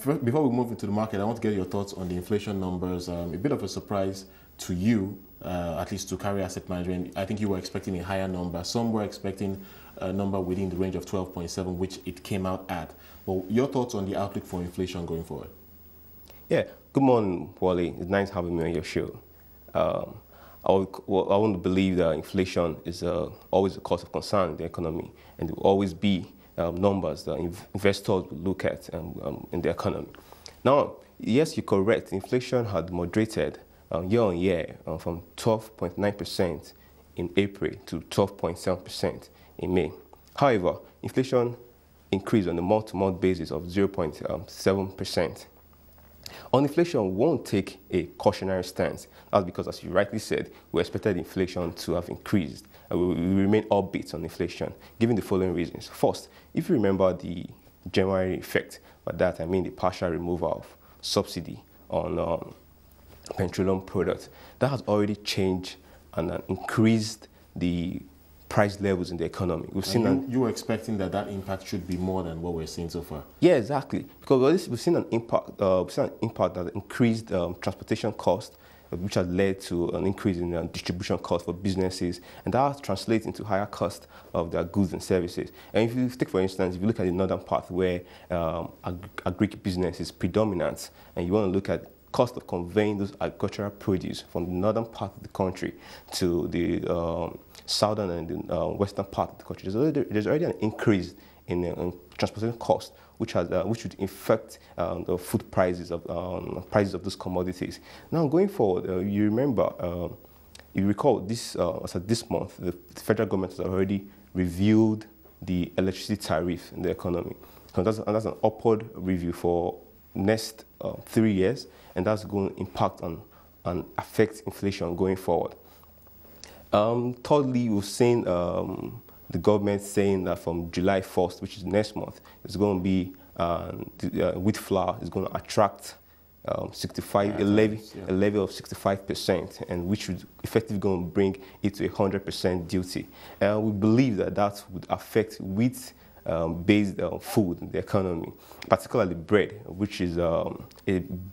Before we move into the market, I want to get your thoughts on the inflation numbers. A bit of a surprise to you, at least to Cowry Asset Management. I think you were expecting a higher number. Some were expecting a number within the range of 12.7, which it came out at. But your thoughts on the outlook for inflation going forward? Yeah, good morning, Wole. It's nice having me on your show. I want to believe that inflation is always a cause of concern in the economy, and there will always be numbers that investors will look at in the economy. Now, yes, you're correct. Inflation had moderated year on year from 12.9% in April to 12.7% in May. However, inflation increased on a month-to-month basis of 0.7%. On inflation, we won't take a cautionary stance. That's because, as you rightly said, we expected inflation to have increased. We remain upbeat on inflation, given the following reasons. First, if you remember the January effect, by that I mean the partial removal of subsidy on petroleum products, that has already changed and increased the price levels in the economy. We've seen you were expecting that impact should be more than what we're seeing so far. Yeah, exactly. Because we've seen an impact. That increased transportation costs, which has led to an increase in distribution costs for businesses, and that translates into higher cost of their goods and services. And if you take, for instance, if you look at the northern part where agric business is predominant, and you want to look at cost of conveying those agricultural produce from the northern part of the country to the southern and the western part of the country, there's already an increase in transportation costs, which would affect the food prices of those commodities. Now, going forward, you remember, you recall this this month, the federal government has already reviewed the electricity tariff in the economy. So that's an upward review for next 3 years, and that's going to impact and affect inflation going forward. Thirdly, we've seen the government saying that from July 1st, which is next month, it's going to be wheat flour is going to attract a levy of 65%, and which would effectively going to bring it to 100% duty. And we believe that would affect wheat based food in the economy, particularly bread, which is a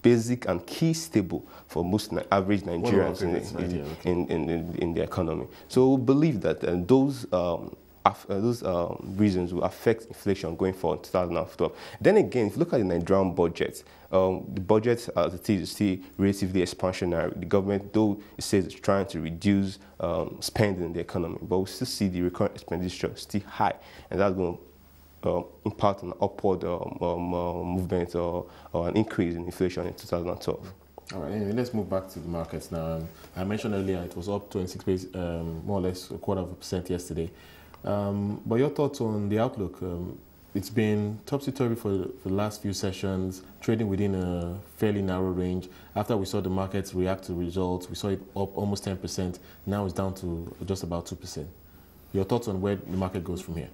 basic and key staple for most average Nigerians in the economy. So we believe that those reasons will affect inflation going forward in 2012. Then again, if you look at the Nigerian budget, the budget as it is still relatively expansionary. The government, though it says it's trying to reduce spending in the economy, but we still see the recurrent expenditure still high, and that's going to impact on upward movement or an increase in inflation in 2012. All right, anyway, let's move back to the markets now. I mentioned earlier it was up 26 base, more or less 0.25% yesterday. But your thoughts on the outlook? It's been topsy-turvy for the last few sessions, trading within a fairly narrow range. After we saw the markets react to results, we saw it up almost 10%. Now it's down to just about 2%. Your thoughts on where the market goes from here?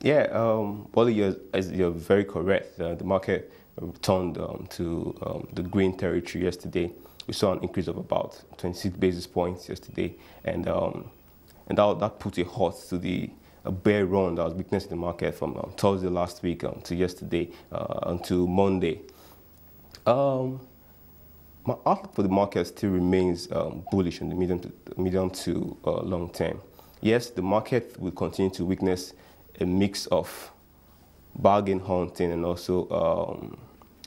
Yeah, Wole, you're very correct. The market returned to the green territory yesterday. We saw an increase of about 26 basis points yesterday, and that put a halt to the bear run that was witnessed in the market from Thursday last week to yesterday until Monday. My outlook for the market still remains bullish in the medium to long term. Yes, the market will continue to witness a mix of bargain hunting and also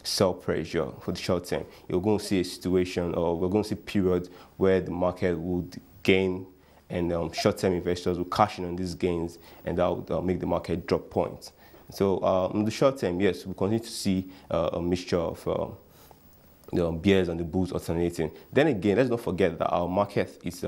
sell pressure for the short term. You're going to see a situation, or we're going to see periods where the market would gain and short-term investors will cash in on these gains, and that would make the market drop points. So in the short term, yes, we continue to see a mixture of the bears and the bulls alternating. Then again, let's not forget that our market is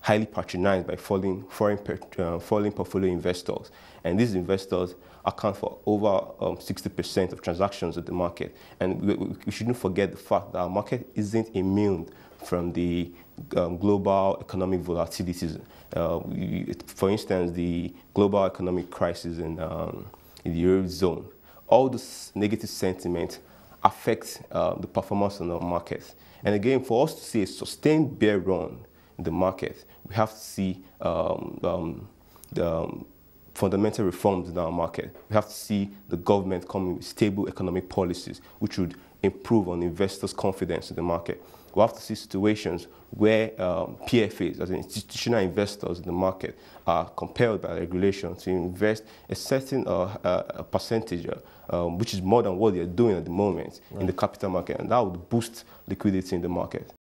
highly patronized by falling portfolio investors, and these investors account for over 60% of transactions at the market. And we shouldn't forget the fact that our market isn't immune from the global economic volatilities. For instance, the global economic crisis in the Eurozone. All this negative sentiment affects the performance of our markets. And again, for us to see a sustained bear run in the market, we have to see fundamental reforms in our market. We have to see the government coming with stable economic policies, which would improve on investors' confidence in the market. We have to see situations where PFAs, as in institutional investors in the market, are compelled by regulation to invest a certain percentage, which is more than what they're doing at the moment in the capital market, and that would boost liquidity in the market.